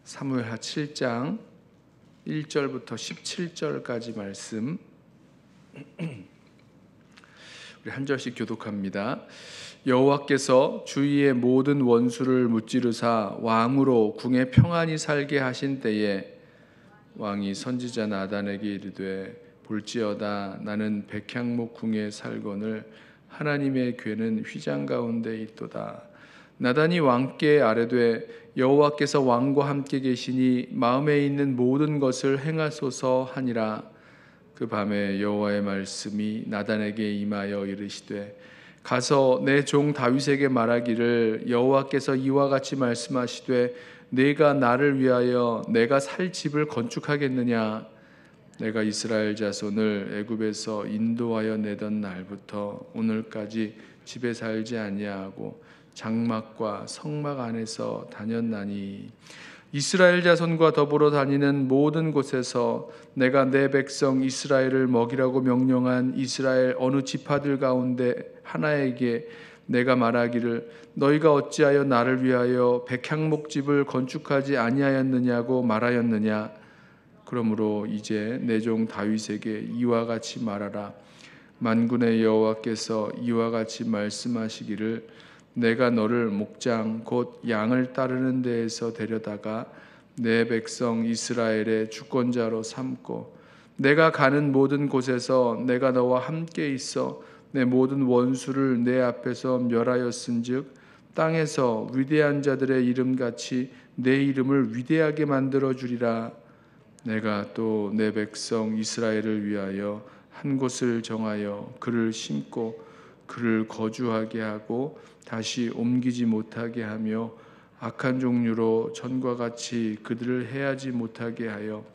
사무엘하 7장 1절부터 17절까지 말씀 우리 한 절씩 교독합니다. 여호와께서 주위의 모든 원수를 무찌르사 왕으로 궁에 평안히 살게 하신 때에 왕이 선지자 나단에게 이르되 볼지어다 나는 백향목 궁에 살거늘 하나님의 궤는 휘장 가운데 있도다. 나단이 왕께 아뢰되 여호와께서 왕과 함께 계시니 마음에 있는 모든 것을 행하소서 하니라. 그 밤에 여호와의 말씀이 나단에게 임하여 이르시되 가서 내 종 다윗에게 말하기를 여호와께서 이와 같이 말씀하시되 네가 나를 위하여 내가 살 집을 건축하겠느냐. 내가 이스라엘 자손을 애굽에서 인도하여 내던 날부터 오늘까지 집에 살지 아니하고 장막과 성막 안에서 다녔나니 이스라엘 자손과 더불어 다니는 모든 곳에서 내가 내 백성 이스라엘을 먹이라고 명령한 이스라엘 어느 지파들 가운데 하나에게 내가 말하기를 너희가 어찌하여 나를 위하여 백향목집을 건축하지 아니하였느냐고 말하였느냐. 그러므로 이제 내 종 다윗에게 이와 같이 말하라. 만군의 여호와께서 이와 같이 말씀하시기를 내가 너를 목장 곧 양을 따르는 데에서 데려다가 내 백성 이스라엘의 주권자로 삼고 내가 가는 모든 곳에서 내가 너와 함께 있어 내 모든 원수를 내 앞에서 멸하였은즉 땅에서 위대한 자들의 이름같이 내 이름을 위대하게 만들어 주리라. 내가 또 내 백성 이스라엘을 위하여 한 곳을 정하여 그를 심고 그를 거주하게 하고 다시 옮기지 못하게 하며 악한 종류로 전과 같이 그들을 해하지 못하게 하여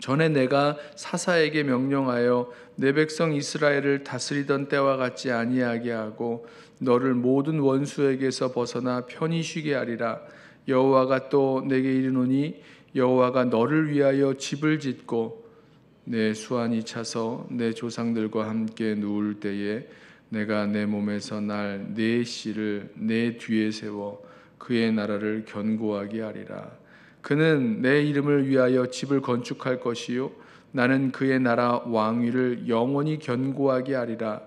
전에 내가 사사에게 명령하여 내 백성 이스라엘을 다스리던 때와 같지 아니하게 하고 너를 모든 원수에게서 벗어나 편히 쉬게 하리라. 여호와가 또 내게 이르노니 여호와가 너를 위하여 집을 짓고 내 수완이 차서 내 조상들과 함께 누울 때에 내가 내 몸에서 날 네 씨를 내 뒤에 세워 그의 나라를 견고하게 하리라. 그는 내 이름을 위하여 집을 건축할 것이요 나는 그의 나라 왕위를 영원히 견고하게 하리라.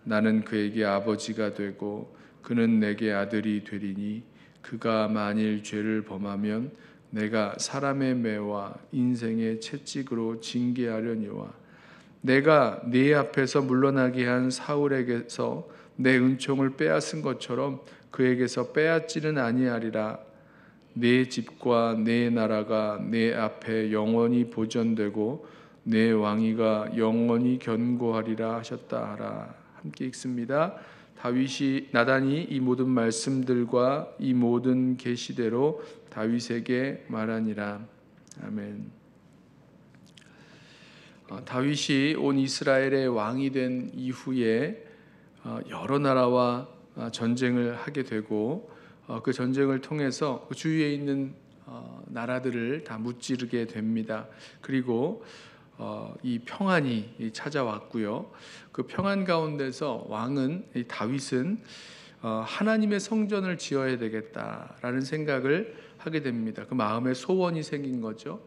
나는 그에게 아버지가 되고 그는 내게 아들이 되리니 그가 만일 죄를 범하면 내가 사람의 매와 인생의 채찍으로 징계하려니와 내가 네 앞에서 물러나게 한 사울에게서 내 은총을 빼앗은 것처럼 그에게서 빼앗지는 아니하리라. 네 집과 네 나라가 내 앞에 영원히 보존되고 내 왕위가 영원히 견고하리라 하셨다 하라. 함께 읽습니다. 다윗이 나단이 이 모든 말씀들과 이 모든 계시대로 다윗에게 말하니라. 아멘. 다윗이 온 이스라엘의 왕이 된 이후에 여러 나라와 전쟁을 하게 되고 그 전쟁을 통해서 그 주위에 있는 나라들을 다 무찌르게 됩니다. 그리고 이 평안이 찾아왔고요. 그 평안 가운데서 왕은 다윗은 하나님의 성전을 지어야 되겠다라는 생각을 하게 됩니다. 그 마음에 소원이 생긴 거죠.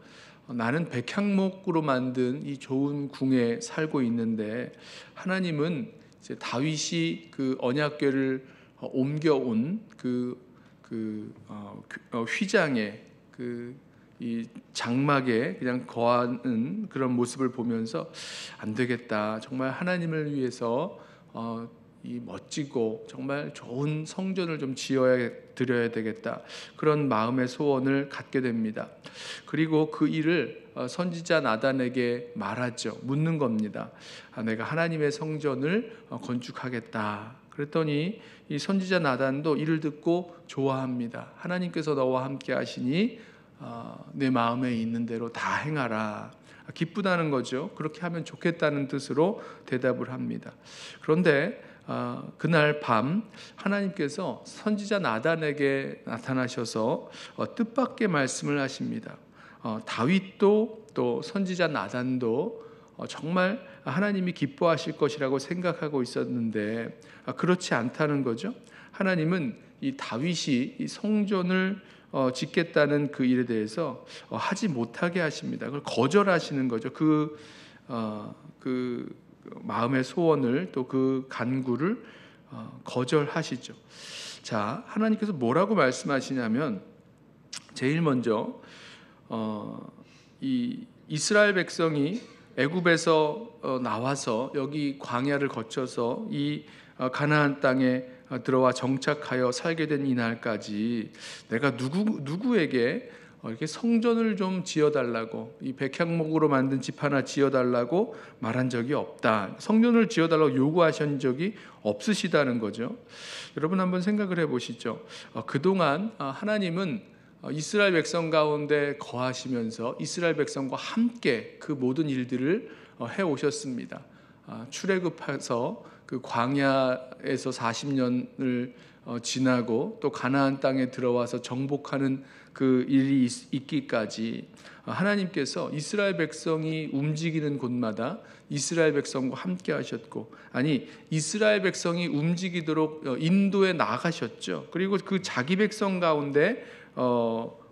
나는 백향목으로 만든 이 좋은 궁에 살고 있는데 하나님은 이제 다윗이 그 언약궤를 옮겨온 그 휘장에 이 장막에 그냥 거하는 그런 모습을 보면서 안 되겠다. 정말 하나님을 위해서 이 멋지고 정말 좋은 성전을 좀 드려야 되겠다. 그런 마음의 소원을 갖게 됩니다. 그리고 그 일을 선지자 나단에게 말하죠. 묻는 겁니다. 내가 하나님의 성전을 건축하겠다. 그랬더니 이 선지자 나단도 이를 듣고 좋아합니다. 하나님께서 너와 함께 하시니 내 마음에 있는 대로 다 행하라. 기쁘다는 거죠. 그렇게 하면 좋겠다는 뜻으로 대답을 합니다. 그런데 그날 밤 하나님께서 선지자 나단에게 나타나셔서 뜻밖의 말씀을 하십니다. 다윗도 또 선지자 나단도 정말 하나님이 기뻐하실 것이라고 생각하고 있었는데 그렇지 않다는 거죠. 하나님은 이 다윗이 이 성전을 짓겠다는 그 일에 대해서 하지 못하게 하십니다. 그걸 거절하시는 거죠. 그 마음의 소원을, 또 그 간구를 거절하시죠. 자, 하나님께서 뭐라고 말씀하시냐면, 제일 먼저 이 이스라엘 백성이 애굽에서 나와서 여기 광야를 거쳐서 이 가나안 땅에 들어와 정착하여 살게 된 이날까지 내가 누구에게 이렇게 성전을 좀 지어달라고, 이 백향목으로 만든 집 하나 지어달라고 말한 적이 없다. 성전을 지어달라고 요구하신 적이 없으시다는 거죠. 여러분 한번 생각을 해보시죠. 그동안 하나님은 이스라엘 백성 가운데 거하시면서 이스라엘 백성과 함께 그 모든 일들을 해오셨습니다. 출애굽해서 그 광야에서 40년을 지나고 또 가나안 땅에 들어와서 정복하는 그 일이 있기까지 하나님께서 이스라엘 백성이 움직이는 곳마다 이스라엘 백성과 함께 하셨고, 아니 이스라엘 백성이 움직이도록 인도에 나가셨죠. 그리고 그 자기 백성 가운데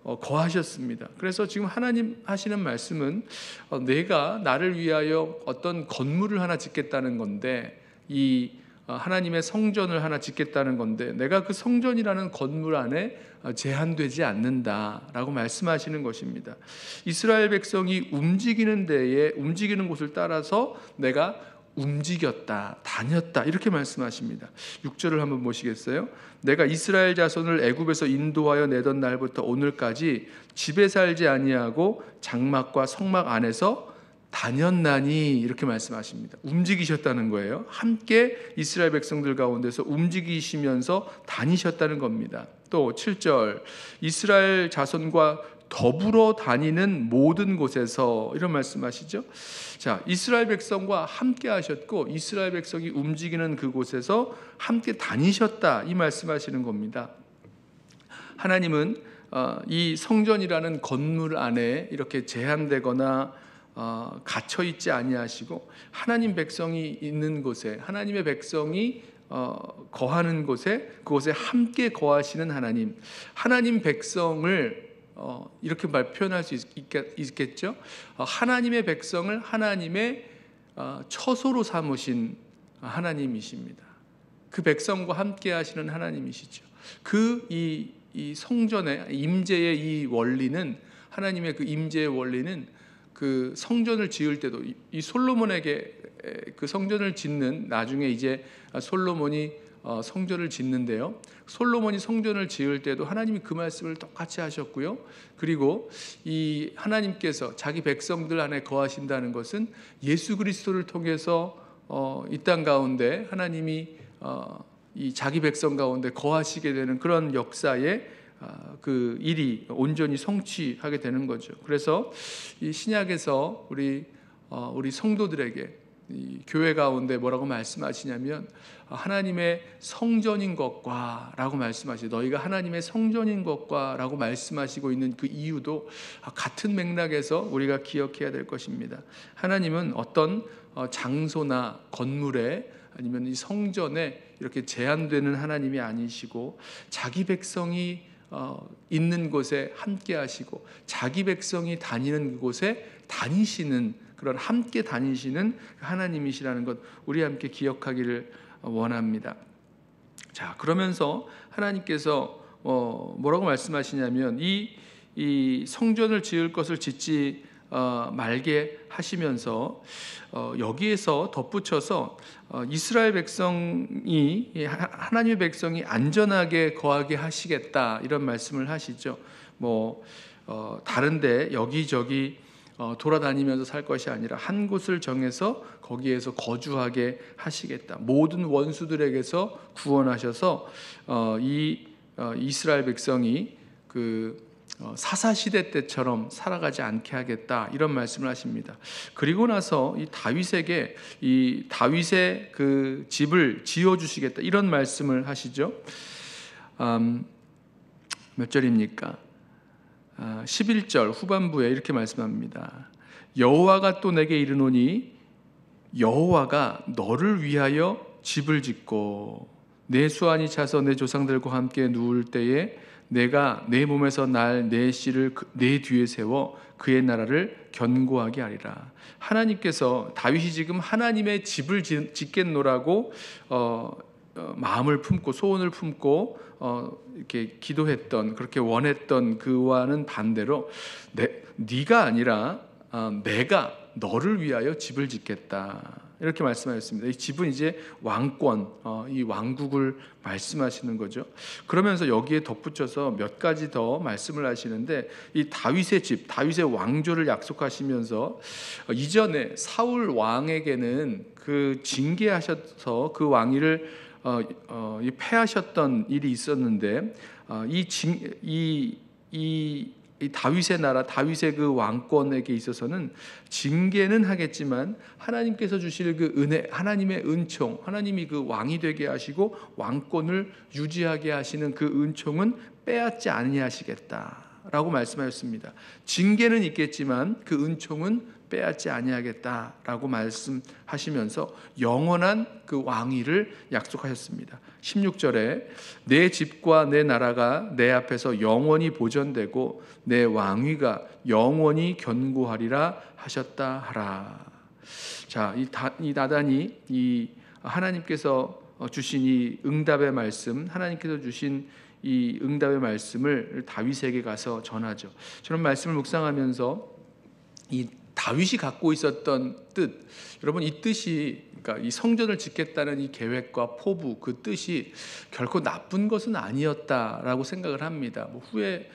거하셨습니다. 그래서 지금 하나님 하시는 말씀은 내가 나를 위하여 어떤 건물을 하나 짓겠다는 건데, 이 하나님의 성전을 하나 짓겠다는 건데, 내가 그 성전이라는 건물 안에 제한되지 않는다라고 말씀하시는 것입니다. 이스라엘 백성이 움직이는 데에, 움직이는 곳을 따라서 내가 움직였다, 다녔다, 이렇게 말씀하십니다. 6절을 한번 보시겠어요? 내가 이스라엘 자손을 애굽에서 인도하여 내던 날부터 오늘까지 집에 살지 아니하고 장막과 성막 안에서 다녔나니, 이렇게 말씀하십니다. 움직이셨다는 거예요. 함께 이스라엘 백성들 가운데서 움직이시면서 다니셨다는 겁니다. 또 7절, 이스라엘 자손과 더불어 다니는 모든 곳에서, 이런 말씀하시죠. 자, 이스라엘 백성과 함께 하셨고 이스라엘 백성이 움직이는 그곳에서 함께 다니셨다, 이 말씀하시는 겁니다. 하나님은 이 성전이라는 건물 안에 이렇게 제한되거나 갇혀 있지 아니하시고, 하나님 백성이 있는 곳에, 하나님의 백성이 거하는 곳에, 그곳에 함께 거하시는 하나님, 하나님 백성을 이렇게 표현할 수 있겠죠. 하나님의 백성을 하나님의 처소로 삼으신 하나님이십니다. 그 백성과 함께 하시는 하나님이시죠. 이 성전의 임재의 이 원리는, 하나님의 그 임재의 원리는 그 성전을 지을 때도, 이 솔로몬에게 그 성전을 짓는, 나중에 이제 솔로몬이 성전을 짓는데요, 솔로몬이 성전을 지을 때도 하나님이 그 말씀을 똑같이 하셨고요. 그리고 이 하나님께서 자기 백성들 안에 거하신다는 것은 예수 그리스도를 통해서 이 땅 가운데 하나님이 이 자기 백성 가운데 거하시게 되는 그런 역사에 그 일이 온전히 성취하게 되는 거죠. 그래서 이 신약에서 우리 성도들에게 이 교회 가운데 뭐라고 말씀하시냐면, 하나님의 성전인 것과 라고 말씀하시죠. 너희가 하나님의 성전인 것과 라고 말씀하시고 있는 그 이유도 같은 맥락에서 우리가 기억해야 될 것입니다. 하나님은 어떤 장소나 건물에, 아니면 이 성전에 이렇게 제한되는 하나님이 아니시고, 자기 백성이 있는 곳에 함께 하시고 자기 백성이 다니는 그곳에 다니시는, 그런 함께 다니시는 하나님이시라는 것, 우리 함께 기억하기를 원합니다. 자, 그러면서 하나님께서 뭐라고 말씀하시냐면, 이 성전을 지을 것을 짓지 말게 하시면서 여기에서 덧붙여서 이스라엘 백성이, 하나님의 백성이 안전하게 거하게 하시겠다, 이런 말씀을 하시죠. 다른데 여기저기 돌아다니면서 살 것이 아니라 한 곳을 정해서 거기에서 거주하게 하시겠다. 모든 원수들에게서 구원하셔서 이 이스라엘 백성이 그 사사시대 때처럼 살아가지 않게 하겠다, 이런 말씀을 하십니다. 그리고 나서 이 다윗에게 이 다윗의 그 집을 지어주시겠다, 이런 말씀을 하시죠. 몇 절입니까? 11절 후반부에 이렇게 말씀합니다. 여호와가 또 내게 이르노니, 여호와가 너를 위하여 집을 짓고 내 수완이 차서 내 조상들과 함께 누울 때에 내가 내 몸에서 날 내 씨를 내 뒤에 세워 그의 나라를 견고하게 하리라. 하나님께서 다윗이 지금 하나님의 집을 짓겠노라고 마음을 품고 소원을 품고 이렇게 기도했던, 그렇게 원했던 그와는 반대로 네가 아니라 내가 너를 위하여 집을 짓겠다, 이렇게 말씀하셨습니다. 이 집은 이제 왕권, 이 왕국을 말씀하시는 거죠. 그러면서 여기에 덧붙여서 몇 가지 더 말씀을 하시는데, 이 다윗의 집, 다윗의 왕조를 약속하시면서 이전에 사울 왕에게는 그 징계하셔서 그 왕위를 패하셨던 일이 있었는데, 이 다윗의 나라, 다윗의 그 왕권에게 있어서는 징계는 하겠지만 하나님께서 주실 그 은혜, 하나님의 은총, 하나님이 그 왕이 되게 하시고 왕권을 유지하게 하시는 그 은총은 빼앗지 아니하시겠다라고 말씀하셨습니다. 징계는 있겠지만 그 은총은 빼앗지 아니하겠다라고 말씀하시면서 영원한 그 왕위를 약속하셨습니다. 16절에 내 집과 내 나라가 내 앞에서 영원히 보존되고 내 왕위가 영원히 견고하리라 하셨다 하라. 자, 이 나단이 이 하나님께서 주신 이 응답의 말씀, 하나님께서 주신 이 응답의 말씀을 다윗에게 가서 전하죠. 저는 말씀을 묵상하면서 이 다윗이 갖고 있었던 뜻, 여러분 이 뜻이, 그러니까 이 성전을 짓겠다는 이 계획과 포부, 그 뜻이 결코 나쁜 것은 아니었다라고 생각을 합니다. 후에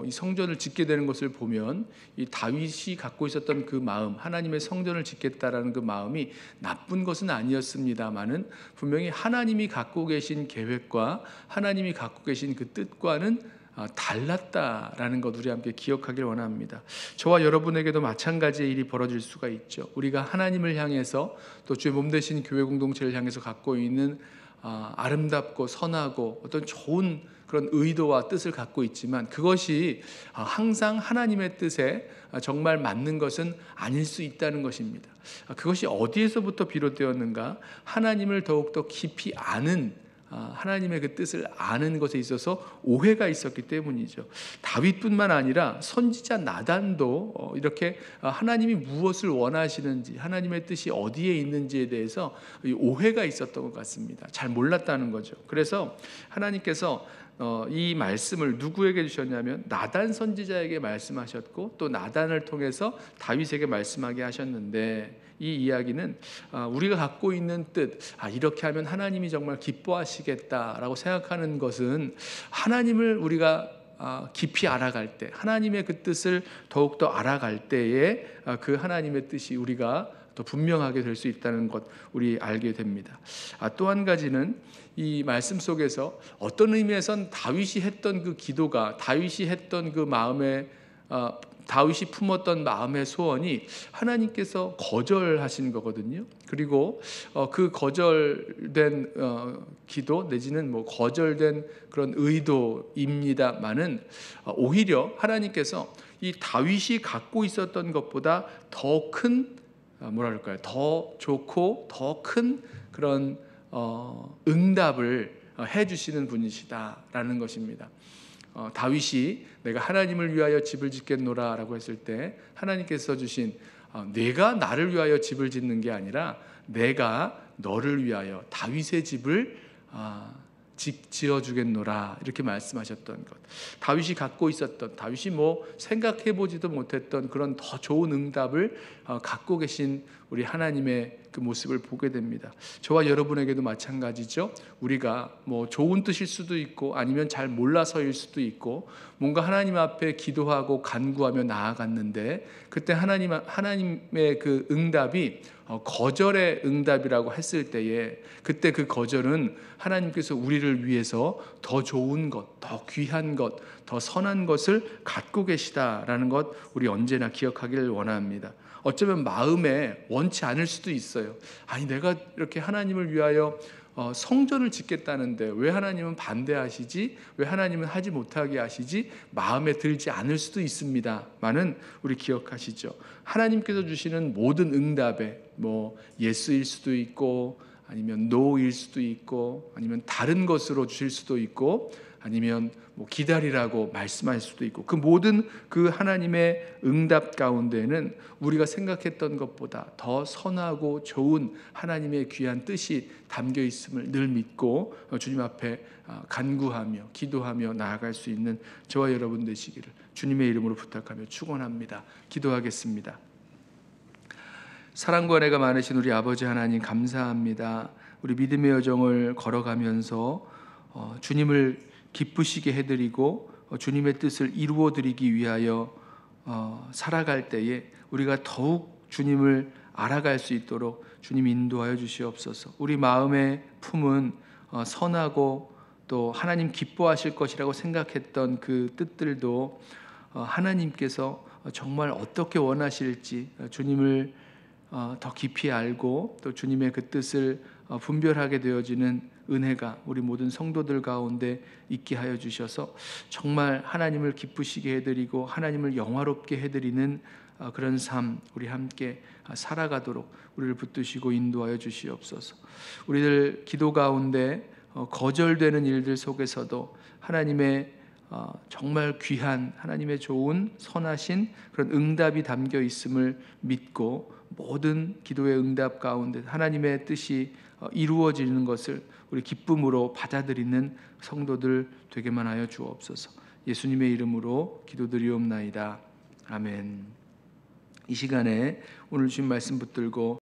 이 성전을 짓게 되는 것을 보면 이 다윗이 갖고 있었던 그 마음, 하나님의 성전을 짓겠다라는 그 마음이 나쁜 것은 아니었습니다만은 분명히 하나님이 갖고 계신 계획과 하나님이 갖고 계신 그 뜻과는 달랐다라는 것 우리 함께 기억하길 원합니다. 저와 여러분에게도 마찬가지의 일이 벌어질 수가 있죠. 우리가 하나님을 향해서 또 주의 몸 되신 교회 공동체를 향해서 갖고 있는 아름답고 선하고 어떤 좋은 그런 의도와 뜻을 갖고 있지만 그것이 항상 하나님의 뜻에 정말 맞는 것은 아닐 수 있다는 것입니다. 그것이 어디에서부터 비롯되었는가? 하나님을 더욱더 깊이 아는, 하나님의 그 뜻을 아는 것에 있어서 오해가 있었기 때문이죠. 다윗뿐만 아니라 선지자 나단도 이렇게 하나님이 무엇을 원하시는지, 하나님의 뜻이 어디에 있는지에 대해서 오해가 있었던 것 같습니다. 잘 몰랐다는 거죠. 그래서 하나님께서 이 말씀을 누구에게 주셨냐면 나단 선지자에게 말씀하셨고 또 나단을 통해서 다윗에게 말씀하게 하셨는데, 이 이야기는 우리가 갖고 있는 뜻, 이렇게 하면 하나님이 정말 기뻐하시겠다라고 생각하는 것은 하나님을 우리가 깊이 알아갈 때, 하나님의 그 뜻을 더욱더 알아갈 때에 그 하나님의 뜻이 우리가 더 분명하게 될 수 있다는 것 우리 알게 됩니다. 또 한 가지는 이 말씀 속에서 어떤 의미에선 다윗이 했던 그 기도가, 다윗이 했던 그 마음의 다윗이 품었던 마음의 소원이 하나님께서 거절하신 거거든요. 그리고 그 거절된 기도 내지는 거절된 그런 의도입니다만은 오히려 하나님께서 이 다윗이 갖고 있었던 것보다 더 큰, 더 좋고 더 큰 그런 응답을 해주시는 분이시다라는 것입니다. 다윗이 내가 하나님을 위하여 집을 짓겠노라 라고 했을 때 하나님께서 주신 내가 나를 위하여 집을 짓는 게 아니라 내가 너를 위하여 다윗의 집을 지어주겠노라 이렇게 말씀하셨던 것, 다윗이 갖고 있었던, 다윗이 생각해보지도 못했던 그런 더 좋은 응답을 갖고 계신 우리 하나님의 그 모습을 보게 됩니다. 저와 여러분에게도 마찬가지죠. 우리가 좋은 뜻일 수도 있고 아니면 잘 몰라서일 수도 있고 뭔가 하나님 앞에 기도하고 간구하며 나아갔는데 그때 하나님의 그 응답이 거절의 응답이라고 했을 때에 그때 그 거절은 하나님께서 우리를 위해서 더 좋은 것, 더 귀한 것, 더 선한 것을 갖고 계시다라는 것 우리 언제나 기억하기를 원합니다. 어쩌면 마음에 원치 않을 수도 있어요. 내가 이렇게 하나님을 위하여 성전을 짓겠다는데 왜 하나님은 반대하시지? 왜 하나님은 하지 못하게 하시지? 마음에 들지 않을 수도 있습니다만은 우리 기억하시죠. 하나님께서 주시는 모든 응답에 예스일 수도 있고 아니면 노일 수도 있고 아니면 다른 것으로 주실 수도 있고 아니면 뭐 기다리라고 말씀할 수도 있고, 그 모든 그 하나님의 응답 가운데는 우리가 생각했던 것보다 더 선하고 좋은 하나님의 귀한 뜻이 담겨 있음을 늘 믿고 주님 앞에 간구하며 기도하며 나아갈 수 있는 저와 여러분 되시기를 주님의 이름으로 부탁하며 축원합니다. 기도하겠습니다. 사랑과 은혜가 많으신 우리 아버지 하나님, 감사합니다. 우리 믿음의 여정을 걸어가면서 주님을 기쁘시게 해드리고 주님의 뜻을 이루어드리기 위하여 살아갈 때에 우리가 더욱 주님을 알아갈 수 있도록 주님 인도하여 주시옵소서. 우리 마음의 품은 선하고 또 하나님 기뻐하실 것이라고 생각했던 그 뜻들도 하나님께서 정말 어떻게 원하실지 주님을 더 깊이 알고 또 주님의 그 뜻을 분별하게 되어지는 은혜가 우리 모든 성도들 가운데 있게 하여 주셔서 정말 하나님을 기쁘시게 해드리고 하나님을 영화롭게 해드리는 그런 삶 우리 함께 살아가도록 우리를 붙드시고 인도하여 주시옵소서. 우리들 기도 가운데 거절되는 일들 속에서도 하나님의 정말 귀한 하나님의 좋은 선하신 그런 응답이 담겨 있음을 믿고 모든 기도의 응답 가운데 하나님의 뜻이 이루어지는 것을 우리 기쁨으로 받아들이는 성도들 되게만 하여 주옵소서. 예수님의 이름으로 기도드리옵나이다. 아멘. 이 시간에 오늘 주신 말씀 붙들고